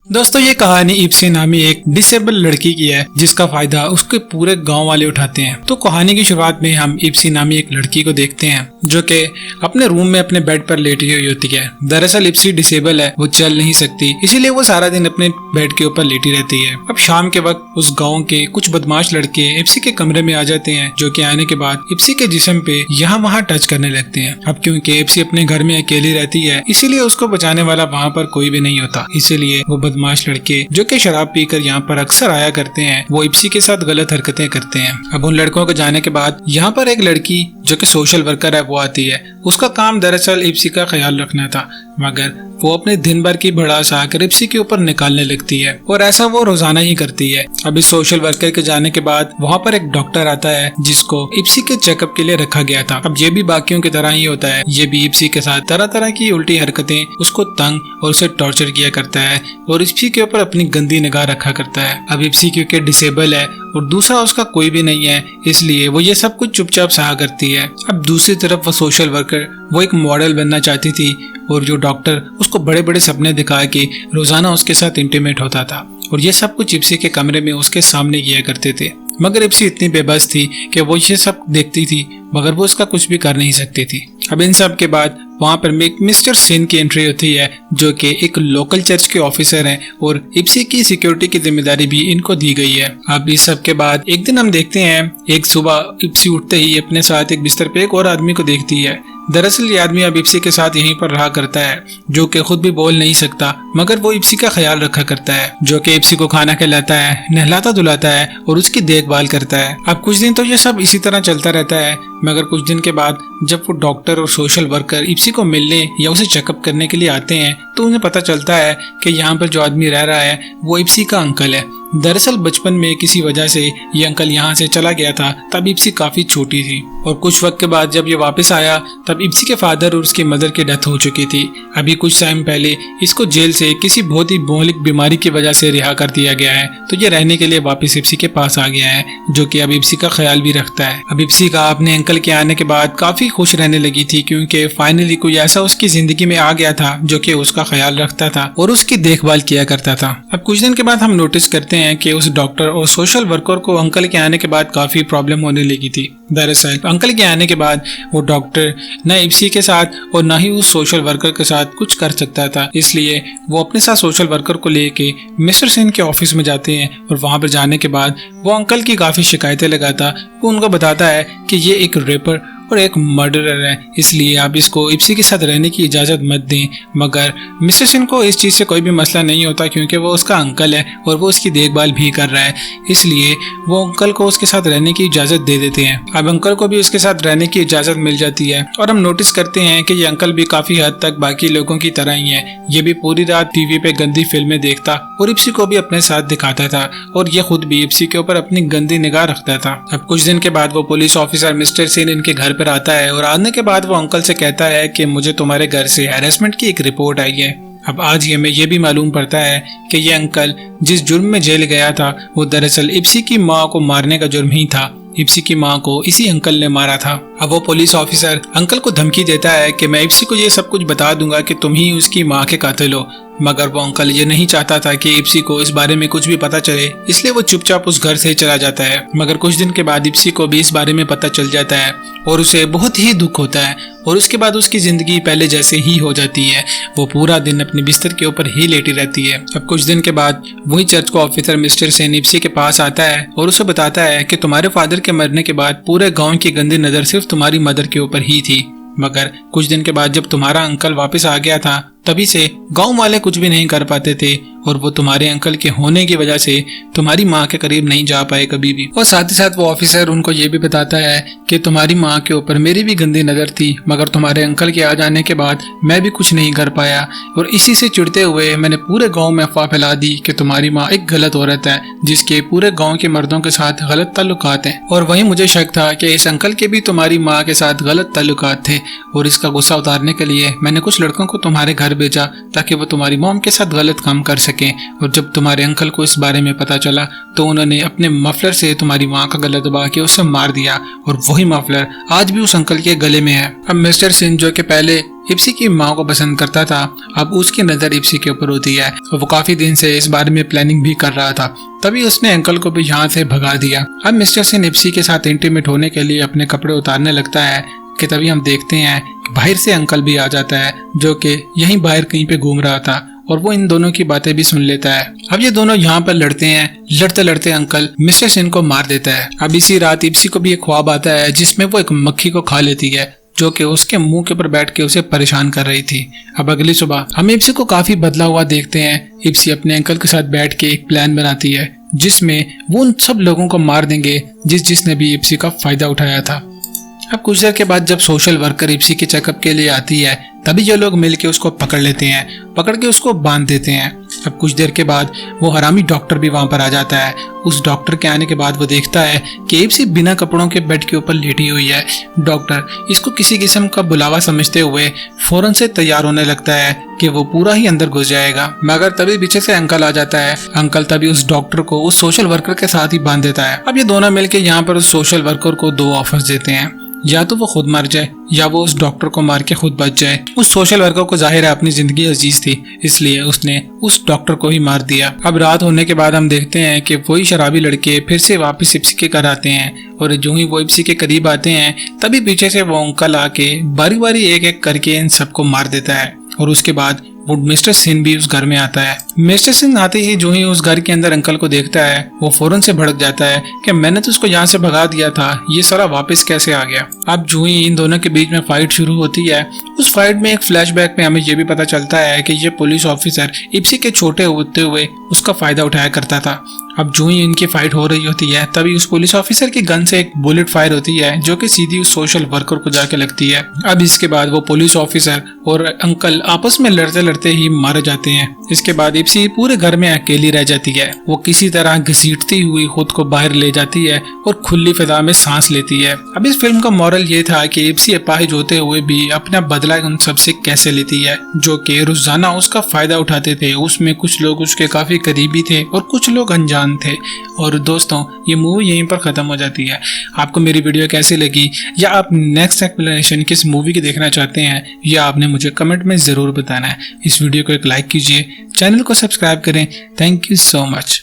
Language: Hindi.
दोस्तों ये कहानी इप्सी नामी एक डिसेबल लड़की की है जिसका फायदा उसके पूरे गांव वाले उठाते हैं। तो कहानी की शुरुआत में हम इप्सी नामी एक लड़की को देखते हैं जो कि अपने रूम में अपने बेड पर लेटी हुई होती है। दरअसल इप्सी डिसेबल है, वो चल नहीं सकती, इसीलिए वो सारा दिन अपने बेड के ऊपर लेटी रहती है। अब शाम के वक्त उस गाँव के कुछ बदमाश लड़के इप्सी के कमरे में आ जाते हैं, जो कि आने के बाद इप्सी के जिस्म पे यहाँ वहाँ टच करने लगते हैं। अब क्योंकि इप्सी अपने घर में अकेली रहती है, इसीलिए उसको बचाने वाला वहाँ पर कोई भी नहीं होता, इसीलिए वो बदमाश लड़के जो कि शराब पीकर यहाँ पर अक्सर आया करते हैं, वो इप्सी के साथ गलत हरकतें करते हैं। अब उन लड़कों के जाने के बाद यहाँ पर एक लड़की जो कि सोशल वर्कर है वो आती है। उसका काम दरअसल इप्सी का ख्याल रखना था, मगर वो अपने दिन भर की भड़ास आकर इप्सी के ऊपर निकालने लगती है और ऐसा वो रोजाना ही करती है। अब इस सोशल वर्कर के जाने के बाद वहाँ पर एक डॉक्टर आता है जिसको इप्सी के चेकअप के लिए रखा गया था। अब ये भी बाकियों की तरह ही होता है, ये भी इप्सी के साथ तरह तरह की उल्टी हरकतें, उसको तंग और उसे टॉर्चर किया करता है और इप्सी के ऊपर अपनी गंदी निगाह रखा करता है। अब इप्सी क्योंकि डिसेबल है और दूसरा उसका कोई भी नहीं है, इसलिए वो ये सब कुछ चुपचाप सहा करती है। अब दूसरी तरफ वो सोशल वर्कर वो एक मॉडल बनना चाहती थी और जो डॉक्टर उसको बड़े बड़े सपने दिखा के रोजाना उसके साथ इंटीमेट होता था और ये सब कुछ इप्सी के कमरे में उसके सामने किया करते थे। मगर इप्सी इतनी बेबस थी कि वो ये सब देखती थी मगर वो उसका कुछ भी कर नहीं सकती थी। अब इन सब के बाद वहाँ पर मिस्टर सेन की एंट्री होती है जो कि एक लोकल चर्च के ऑफिसर हैं और इप्सी की सिक्योरिटी की जिम्मेदारी भी इनको दी गई है। अब इस सब के बाद एक दिन हम देखते हैं, एक सुबह इप्सी उठते ही अपने साथ एक बिस्तर पे एक और आदमी को देखती है। दरअसल ये आदमी अब इप्सी के साथ यहीं पर रहा करता है, जो कि खुद भी बोल नहीं सकता, मगर वो इप्सी का ख्याल रखा करता है, जो कि इप्सी को खाना खिलाता है, नहलाता धुलाता है और उसकी देखभाल करता है। अब कुछ दिन तो ये सब इसी तरह चलता रहता है, मगर कुछ दिन के बाद जब वो डॉक्टर और सोशल वर्कर इप्सी को मिलने या उसे चेकअप करने के लिए आते हैं तो उन्हें पता चलता है कि यहाँ पर जो आदमी रह रहा है वो इप्सी का अंकल है। दरअसल बचपन में किसी वजह से ये अंकल यहाँ से चला गया था, तब इप्सी काफी छोटी थी और कुछ वक्त के बाद जब ये वापस आया तब इप्सी के फादर और उसकी मदर की डेथ हो चुकी थी। अभी कुछ टाइम पहले इसको जेल से किसी बहुत ही भौगोलिक बीमारी की वजह से रिहा कर दिया गया है, तो ये रहने के लिए वापस इप्सी के पास आ गया है, जो कि अब इप्सी का ख्याल भी रखता है। अब इप्सी का अपने अंकल के आने के बाद काफी खुश रहने लगी थी, क्योंकि फाइनली कोई ऐसा उसकी जिंदगी में आ गया था जो कि उसका ख्याल रखता था और उसकी देखभाल किया करता था। अब कुछ दिन के बाद हम नोटिस करते हैं कि उस डॉक्टर और सोशल वर्कर को अंकल के आने के बाद काफी प्रॉब्लम होने लगी थी। दरअसल अंकल के आने के बाद वो डॉक्टर न इप्सी के साथ और न ही उस सोशल वर्कर के साथ कुछ कर सकता था, इसलिए वो अपने साथ सोशल वर्कर को लेके मिस्टर सेन के ऑफिस में जाते हैं और वहां पर जाने के बाद वो अंकल की काफी शिकायतें लगाता। वो उनको बताता है कि ये एक रेपर और एक मर्डरर है, इसलिए आप इसको इप्सी के साथ रहने की इजाजत मत दें। मगर मिस्टर सेन को इस चीज से कोई भी मसला नहीं होता, क्योंकि वो उसका अंकल है और वो उसकी देखभाल भी कर रहा है, इसलिए वो अंकल को उसके साथ रहने की इजाजत दे देते हैं। अब अंकल को भी उसके साथ रहने की इजाजत मिल जाती है और हम नोटिस करते हैं कि ये अंकल भी काफी हद तक बाकी लोगों की तरह ही है। ये भी पूरी रात टीवी पे गंदी फिल्में देखता और इप्सी को भी अपने साथ दिखाता था और ये खुद भी इप्सी के ऊपर अपनी गंदी निगाह रखता था। अब कुछ दिन के बाद वो पुलिस ऑफिसर मिस्टर सेन इनके घर पर आता है और आने के बाद वो अंकल से कहता है कि मुझे तुम्हारे घर से हैरेसमेंट की एक रिपोर्ट आई है। अब आज ये हमें ये भी मालूम पड़ता है कि ये अंकल जिस जुर्म में जेल गया था वो दरअसल इप्सी की माँ को मारने का जुर्म ही था। इप्सी की माँ को इसी अंकल ने मारा था। अब वो पुलिस ऑफिसर अंकल को धमकी देता है कि मैं इप्सी को ये सब कुछ बता दूंगा कि तुम ही उसकी माँ के कातिल हो, मगर वो अंकल ये नहीं चाहता था कि इप्सी को इस बारे में कुछ भी पता चले, इसलिए वो चुपचाप उस घर से चला जाता है। मगर कुछ दिन के बाद इप्सी को भी इस बारे में पता चल जाता है और उसे बहुत ही दुख होता है और उसके बाद उसकी जिंदगी पहले जैसे ही हो जाती है। वो पूरा दिन अपने बिस्तर के ऊपर ही लेटी रहती है। अब कुछ दिन के बाद वही चर्च का ऑफिसर मिस्टर सेन इप्सी के पास आता है और उसे बताता है कि तुम्हारे फादर के मरने के बाद पूरे गाँव की गंदी नजर सिर्फ तुम्हारी मदर के ऊपर ही थी, मगर कुछ दिन के बाद जब तुम्हारा अंकल वापस आ गया था तभी से गांव वाले कुछ भी नहीं कर पाते थे और वो तुम्हारे अंकल के होने की वजह से तुम्हारी माँ के करीब नहीं जा पाए कभी भी। और साथ ही साथ वो ऑफिसर उनको ये भी बताता है कि तुम्हारी माँ के ऊपर मेरी भी गंदी नजर थी, मगर तुम्हारे अंकल के आ जाने के बाद मैं भी कुछ नहीं कर पाया और इसी से चिढ़ते हुए मैंने पूरे गाँव में अफवाह फैला दी कि तुम्हारी माँ एक गलत औरत है जिसके पूरे गाँव के मर्दों के साथ गलत ताल्लुकात हैं। और वही मुझे शक था कि इस अंकल के भी तुम्हारी माँ के साथ गलत ताल्लुकात थे और इसका गुस्सा उतारने के लिए मैंने कुछ लड़कों को तुम्हारे घर भेजा ताकि वो तुम्हारी मॉम के साथ गलत काम कर सकें। और जब तुम्हारे अंकल को इस बारे में पता चला तो उन्होंने अपने मफलर से तुम्हारी माँ का गला दबा के उसे मार दिया और वही मफलर आज भी उस अंकल के गले में है। अब मिस्टर सिंह जो कि पहले इप्सी की माँ को पसंद करता था, अब उसकी नजर इप्सी के ऊपर होती है और वो काफी दिन से इस बारे में प्लानिंग भी कर रहा था। तभी उसने अंकल को भी यहाँ से भगा दिया। अब मिस्टर सिंह इप्सी के साथ इंटीमेट होने के लिए अपने कपड़े उतारने लगता है कि तभी हम देखते हैं कि बाहर से अंकल भी आ जाता है जो कि यहीं बाहर कहीं पे घूम रहा था और वो इन दोनों की बातें भी सुन लेता है। अब ये दोनों यहाँ पर लड़ते हैं। लड़ते लड़ते अंकल मिस्टर सिंह को मार देता है। अब इसी रात इप्सी को भी एक ख्वाब आता है जिसमें वो एक मक्खी को खा लेती है जो कि उसके मुंह के ऊपर बैठ के उसे परेशान कर रही थी। अब अगली सुबह हम इप्सी को काफी बदला हुआ देखते हैं। इप्सी अपने अंकल के साथ बैठ के एक प्लान बनाती है जिसमें वो उन सब लोगों को मार देंगे जिसने भी इप्सी का फायदा उठाया था। अब कुछ देर के बाद जब सोशल वर्कर इप्सी के चेकअप के लिए आती है तभी ये लोग मिलके उसको पकड़ लेते हैं, पकड़ के उसको बांध देते हैं। अब कुछ देर के बाद वो हरामी डॉक्टर भी वहां पर आ जाता है। उस डॉक्टर के आने के बाद वो देखता है कि इप्सी बिना कपड़ों के बेड के ऊपर लेटी हुई है। डॉक्टर इसको किसी किस्म का बुलावा समझते हुए फौरन से तैयार होने लगता है कि वो पूरा ही अंदर घुस जाएगा, मगर तभी पीछे से अंकल आ जाता है। अंकल तभी उस डॉक्टर को उस सोशल वर्कर के साथ ही बांध देता है। अब ये दोनों मिलके यहाँ पर उस सोशल वर्कर को 2 ऑफर्स देते हैं, या तो वो खुद मर जाए या वो उस डॉक्टर को मार के खुद बच जाए। उस सोशल वर्कर को जाहिर है अपनी जिंदगी अजीज थी, इसलिए उसने उस डॉक्टर को ही मार दिया। अब रात होने के बाद हम देखते हैं कि वही शराबी लड़के फिर से वापस इप्सी के घर आते हैं और जो ही वो इप्सी के करीब आते हैं तभी पीछे से वो अंकल आके बारी बारी एक एक करके इन सबको मार देता है। और उसके बाद वो मिस्टर सिंह भी उस घर में आता है। मिस्टर सिंह आते ही जो ही उस घर के अंदर अंकल को देखता है वो फौरन से भड़क जाता है कि मैंने तो उसको यहाँ से भगा दिया था, ये सारा वापस कैसे आ गया। अब जो ही इन दोनों के बीच में फाइट शुरू होती है, उस फाइट में एक फ्लैशबैक में हमें ये भी पता चलता है कि ये पुलिस ऑफिसर इप्सी के छोटे होते हुए उसका फायदा उठाया करता था। अब जो ही इनकी फाइट हो रही होती है तभी उस पुलिस ऑफिसर की गन से एक बुलेट फायर होती है जो कि सीधी उस सोशल वर्कर को जाके लगती है। अब इसके बाद वो पुलिस ऑफिसर और अंकल आपस में लड़ते लड़ते ही मारे जाते हैं। इसके बाद इप्सी पूरे घर में अकेली रह जाती है। वो किसी तरह घसीटती हुई खुद को बाहर ले जाती है और खुली फिजा में सांस लेती है। अब इस फिल्म का मॉरल ये था कि इप्सी अपाहिज होते हुए भी अपना बदला उन सबसे कैसे लेती है जो कि रोजाना उसका फायदा उठाते थे। उसमें कुछ लोग उसके काफी करीबी थे और कुछ लोग अनजान थे। और दोस्तों ये मूवी यहीं पर खत्म हो जाती है। आपको मेरी वीडियो कैसी लगी या आप नेक्स्ट एक्सप्लेनेशन किस मूवी की देखना चाहते हैं या आपने मुझे कमेंट में जरूर बताना है। इस वीडियो को एक लाइक कीजिए, चैनल को सब्सक्राइब करें। Thank you so much.